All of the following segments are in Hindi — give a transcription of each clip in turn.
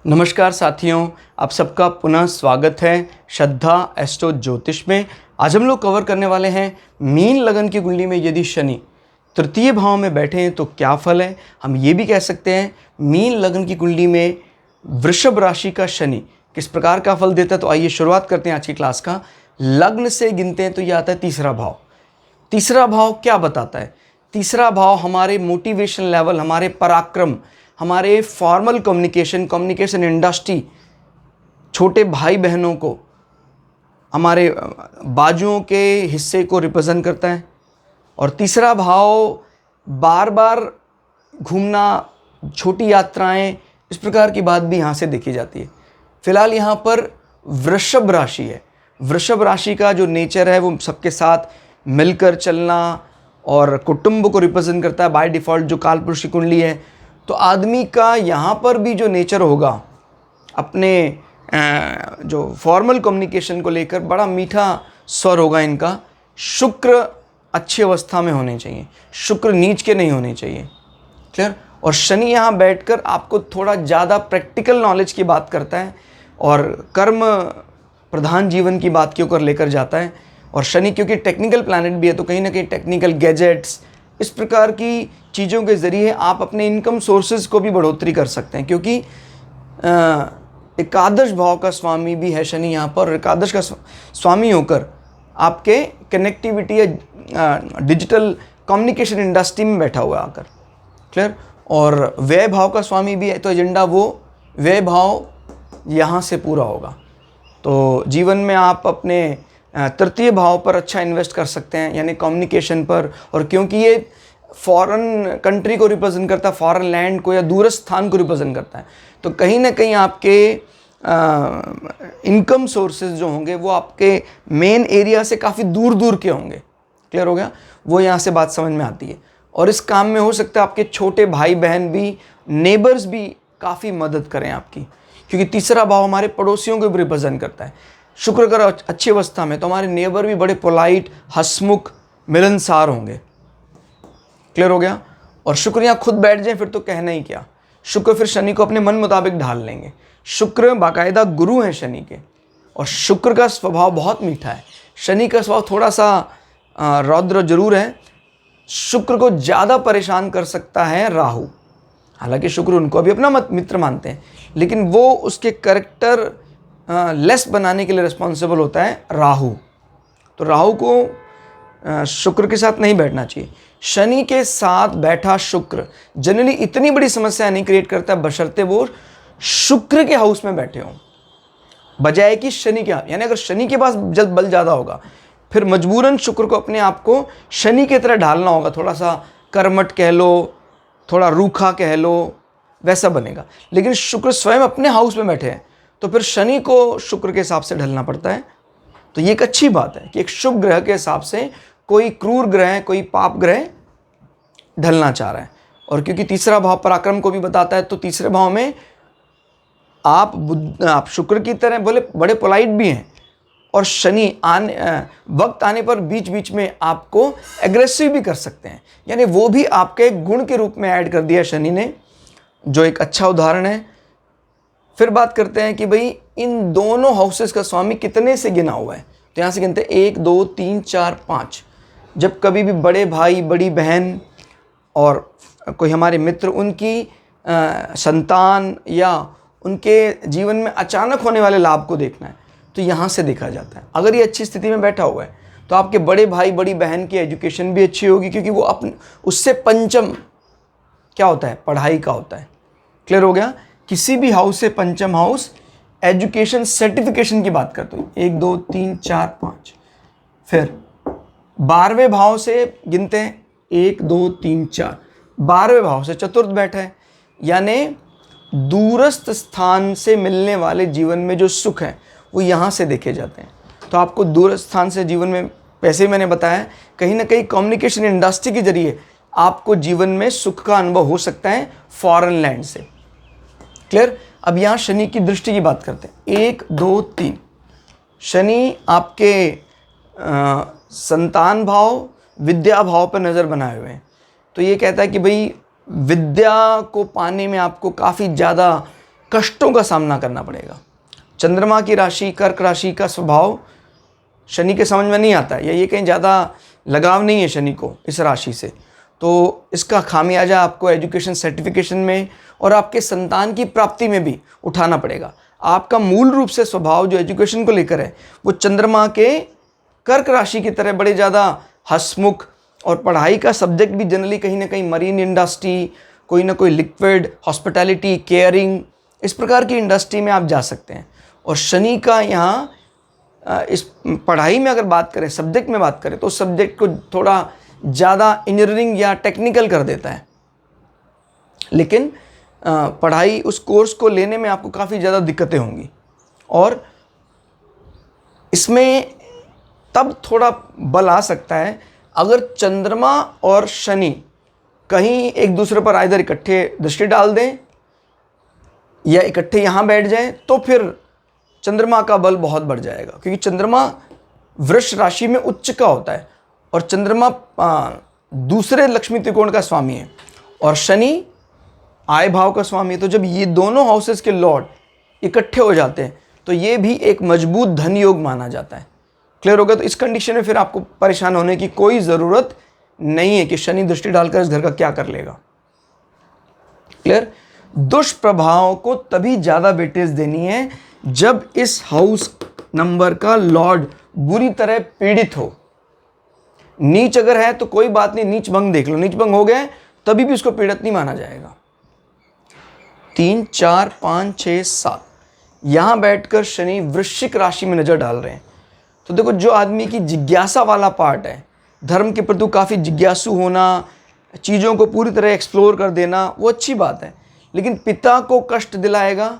नमस्कार साथियों, आप सबका पुनः स्वागत है श्रद्धा एस्ट्रो ज्योतिष में। आज हम लोग कवर करने वाले हैं मीन लगन की कुंडली में यदि शनि तृतीय भाव में बैठे हैं तो क्या फल है। हम ये भी कह सकते हैं मीन लगन की कुंडली में वृषभ राशि का शनि किस प्रकार का फल देता है। तो आइए शुरुआत करते हैं आज की क्लास का। लग्न से गिनते हैं तो ये आता है तीसरा भाव। तीसरा भाव क्या बताता है? तीसरा भाव हमारे मोटिवेशन लेवल, हमारे पराक्रम, हमारे फॉर्मल कम्युनिकेशन इंडस्ट्री, छोटे भाई बहनों को, हमारे बाजुओं के हिस्से को रिप्रेजेंट करता है। और तीसरा भाव बार बार घूमना, छोटी यात्राएं, इस प्रकार की बात भी यहाँ से देखी जाती है। फिलहाल यहाँ पर वृषभ राशि है। वृषभ राशि का जो नेचर है वो सबके साथ मिलकर चलना और कुटुंब को रिप्रेजेंट करता है बाय डिफ़ॉल्ट, जो कालपुरुष की कुंडली है। तो आदमी का यहाँ पर भी जो नेचर होगा अपने जो फॉर्मल कम्युनिकेशन को लेकर बड़ा मीठा स्वर होगा इनका। शुक्र अच्छी अवस्था में होने चाहिए, शुक्र नीच के नहीं होने चाहिए। क्लियर? और शनि यहाँ बैठकर आपको थोड़ा ज़्यादा प्रैक्टिकल नॉलेज की बात करता है और कर्म प्रधान जीवन की बात के ऊपर लेकर जाता है। और शनि क्योंकि टेक्निकल प्लैनेट भी है तो कहीं ना कहीं टेक्निकल गैजेट्स, इस प्रकार की चीज़ों के ज़रिए आप अपने इनकम सोर्सेज को भी बढ़ोतरी कर सकते हैं। क्योंकि एकादश भाव का स्वामी भी है शनि यहाँ पर। एकादश का स्वामी होकर आपके कनेक्टिविटी या डिजिटल कम्युनिकेशन इंडस्ट्री में बैठा हुआ है आकर। क्लियर? और व्यय भाव का स्वामी भी है तो एजेंडा वो व्यय भाव यहाँ से पूरा होगा। तो जीवन में आप अपने तृतीय भाव पर अच्छा इन्वेस्ट कर सकते हैं, यानी कम्युनिकेशन पर। और क्योंकि ये फॉरेन कंट्री को रिप्रेजेंट करता है, फॉरेन लैंड को या दूरस्थ स्थान को रिप्रेजेंट करता है, तो कहीं ना कहीं आपके इनकम सोर्सेज जो होंगे वो आपके मेन एरिया से काफ़ी दूर दूर के होंगे। क्लियर हो गया? वो यहाँ से बात समझ में आती है। और इस काम में हो सकता है आपके छोटे भाई बहन भी, नेबर्स भी काफ़ी मदद करें आपकी, क्योंकि तीसरा भाव हमारे पड़ोसियों को भी रिप्रेजेंट करता है। शुक्र अगर अच्छी अवस्था में तो हमारे नेबर भी बड़े पोलाइट, हंसमुख, मिलनसार होंगे। क्लियर हो गया? और शुक्र यहाँ खुद बैठ जाए फिर तो कहना ही क्या। शुक्र फिर शनि को अपने मन मुताबिक ढाल लेंगे। शुक्र बाकायदा गुरु हैं शनि के, और शुक्र का स्वभाव बहुत मीठा है। शनि का स्वभाव थोड़ा सा रौद्र जरूर है। शुक्र को ज़्यादा परेशान कर सकता है राहु। हालांकि शुक्र उनको भी अपना मित्र मानते हैं, लेकिन वो उसके करेक्टर लेस बनाने के लिए रिस्पॉन्सिबल होता है राहु। तो राहु को शुक्र के साथ नहीं बैठना चाहिए। शनि के साथ बैठा शुक्र जनरली इतनी बड़ी समस्या नहीं क्रिएट करता, बशर्ते वो शुक्र के हाउस में बैठे हों, बजाय कि शनि के। यानी अगर शनि के पास जल्द बल ज़्यादा होगा फिर मजबूरन शुक्र को अपने आप को शनि की तरह ढालना होगा। थोड़ा सा कर्मठ कह लो, थोड़ा रूखा कह लो, वैसा बनेगा। लेकिन शुक्र स्वयं अपने हाउस में बैठे हैं तो फिर शनि को शुक्र के हिसाब से ढलना पड़ता है। तो ये एक अच्छी बात है कि एक शुभ ग्रह के हिसाब से कोई क्रूर ग्रह, कोई पाप ग्रह ढलना चाह रहा है। और क्योंकि तीसरा भाव पराक्रम को भी बताता है, तो तीसरे भाव में आप शुक्र की तरह बोले बड़े पोलाइट भी हैं, और शनि वक्त आने पर बीच बीच में आपको एग्रेसिव भी कर सकते हैं। यानी वो भी आपके गुण के रूप में ऐड कर दिया शनि ने, जो एक अच्छा उदाहरण है। फिर बात करते हैं कि भाई इन दोनों हाउसेस का स्वामी कितने से गिना हुआ है। तो यहाँ से गिनते हैं 1 2 3 4 5। जब कभी भी बड़े भाई, बड़ी बहन और कोई हमारे मित्र, उनकी संतान या उनके जीवन में अचानक होने वाले लाभ को देखना है तो यहाँ से देखा जाता है। अगर ये अच्छी स्थिति में बैठा हुआ है तो आपके बड़े भाई, बड़ी बहन की एजुकेशन भी अच्छी होगी, क्योंकि वो उससे पंचम क्या होता है? पढ़ाई का होता है। क्लियर हो गया? किसी भी हाउस से पंचम हाउस एजुकेशन, सर्टिफिकेशन की बात करते हो। 1 2 3 4 5। फिर 12वें भाव से गिनते हैं 1 2 3 4। 12वें भाव से चतुर्थ बैठा है, यानी दूरस्थ स्थान से मिलने वाले जीवन में जो सुख है वो यहाँ से देखे जाते हैं। तो आपको दूरस्थ स्थान से जीवन में, वैसे मैंने बताया, कहीं ना कहीं कम्युनिकेशन इंडस्ट्री के जरिए आपको जीवन में सुख का अनुभव हो सकता है फॉरेन लैंड से। क्लियर? अब यहाँ शनि की दृष्टि की बात करते हैं। 1 2 3। शनि आपके संतान भाव, विद्या भाव पर नज़र बनाए हुए हैं। तो ये कहता है कि भाई विद्या को पाने में आपको काफ़ी ज़्यादा कष्टों का सामना करना पड़ेगा। चंद्रमा की राशि कर्क राशि का स्वभाव शनि के समझ में नहीं आता है, या ये कहीं ज़्यादा लगाव नहीं है शनि को इस राशि से, तो इसका खामियाजा आपको एजुकेशन सर्टिफिकेशन में और आपके संतान की प्राप्ति में भी उठाना पड़ेगा। आपका मूल रूप से स्वभाव जो एजुकेशन को लेकर है वो चंद्रमा के कर्क राशि की तरह बड़े ज़्यादा हंसमुख, और पढ़ाई का सब्जेक्ट भी जनरली कहीं ना कहीं मरीन इंडस्ट्री, कोई ना कोई लिक्विड, हॉस्पिटैलिटी, केयरिंग, इस प्रकार की इंडस्ट्री में आप जा सकते हैं। और शनि का यहाँ इस पढ़ाई में अगर बात करें, सब्जेक्ट में बात करें, तो उस सब्जेक्ट को थोड़ा ज़्यादा इंजीनियरिंग या टेक्निकल कर देता है, लेकिन पढ़ाई उस कोर्स को लेने में आपको काफ़ी ज़्यादा दिक्कतें होंगी। और इसमें तब थोड़ा बल आ सकता है अगर चंद्रमा और शनि कहीं एक दूसरे पर आइदर इकट्ठे दृष्टि डाल दें या इकट्ठे यहाँ बैठ जाएं, तो फिर चंद्रमा का बल बहुत बढ़ जाएगा, क्योंकि चंद्रमा वृष राशि में उच्च का होता है और चंद्रमा दूसरे लक्ष्मी त्रिकोण का स्वामी है और शनि आय भाव का स्वामी है। तो जब ये दोनों हाउसेस के लॉर्ड इकट्ठे हो जाते हैं तो ये भी एक मजबूत धन योग माना जाता है। क्लियर हो गया? तो इस कंडीशन में फिर आपको परेशान होने की कोई ज़रूरत नहीं है कि शनि दृष्टि डालकर इस घर का क्या कर लेगा। क्लियर? दुष्प्रभाव को तभी ज़्यादा वेटेज देनी है जब इस हाउस नंबर का लॉर्ड बुरी तरह पीड़ित हो। नीच अगर है तो कोई बात नहीं, नीच भंग देख लो, नीच भंग हो गए तभी भी उसको पीड़ित नहीं माना जाएगा। 3, 4, 5, 6, 7 यहां बैठकर शनि वृश्चिक राशि में नजर डाल रहे हैं। तो देखो, जो आदमी की जिज्ञासा वाला पार्ट है, धर्म के प्रति काफ़ी जिज्ञासु होना, चीज़ों को पूरी तरह एक्सप्लोर कर देना, वो अच्छी बात है, लेकिन पिता को कष्ट दिलाएगा,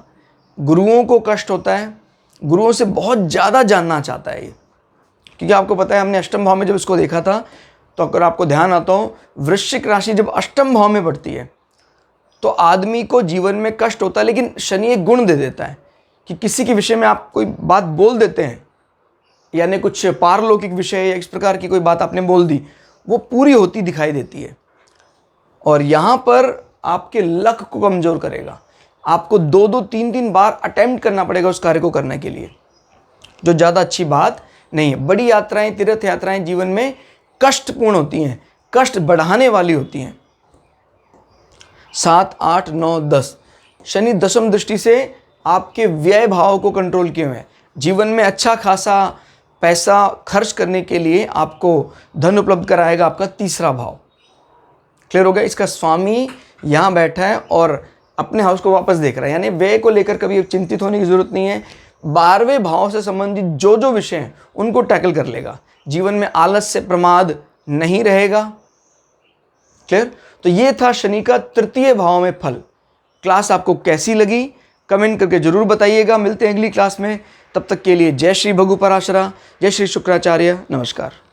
गुरुओं को कष्ट होता है, गुरुओं से बहुत ज़्यादा जानना चाहता है ये। क्योंकि आपको पता है, हमने अष्टम भाव में जब इसको देखा था, तो अगर आपको ध्यान आता हो, वृश्चिक राशि जब अष्टम भाव में बढ़ती है तो आदमी को जीवन में कष्ट होता है, लेकिन शनि एक गुण दे देता है कि किसी के विषय में आप कोई बात बोल देते हैं, यानी कुछ पारलौकिक विषय या इस प्रकार की कोई बात आपने बोल दी, वो पूरी होती दिखाई देती है। और यहाँ पर आपके लक को कमज़ोर करेगा, आपको 2-2, 3-3 बार अटेम्प्ट करना पड़ेगा उस कार्य को करने के लिए, जो ज़्यादा अच्छी बात नहीं है। बड़ी यात्राएं, तीर्थ यात्राएं जीवन में कष्टपूर्ण होती हैं, कष्ट बढ़ाने वाली होती हैं। 7, 8, 9, 10 शनि दशम दृष्टि से आपके व्यय भाव को कंट्रोल किए हुए हैं। जीवन में अच्छा खासा पैसा खर्च करने के लिए आपको धन उपलब्ध कराएगा आपका तीसरा भाव। क्लियर हो गया? इसका स्वामी यहाँ बैठा है और अपने हाउस को वापस देख रहा है, यानी व्यय को लेकर कभी चिंतित होने की जरूरत नहीं है। 12वें भाव से संबंधित जो जो विषय हैं उनको टैकल कर लेगा। जीवन में आलस्य, प्रमाद नहीं रहेगा। क्लियर? तो ये था शनि का तृतीय भाव में फल। क्लास आपको कैसी लगी कमेंट करके जरूर बताइएगा। मिलते हैं अगली क्लास में, तब तक के लिए जय श्री भगु पराशरा, जय श्री शुक्राचार्य, नमस्कार।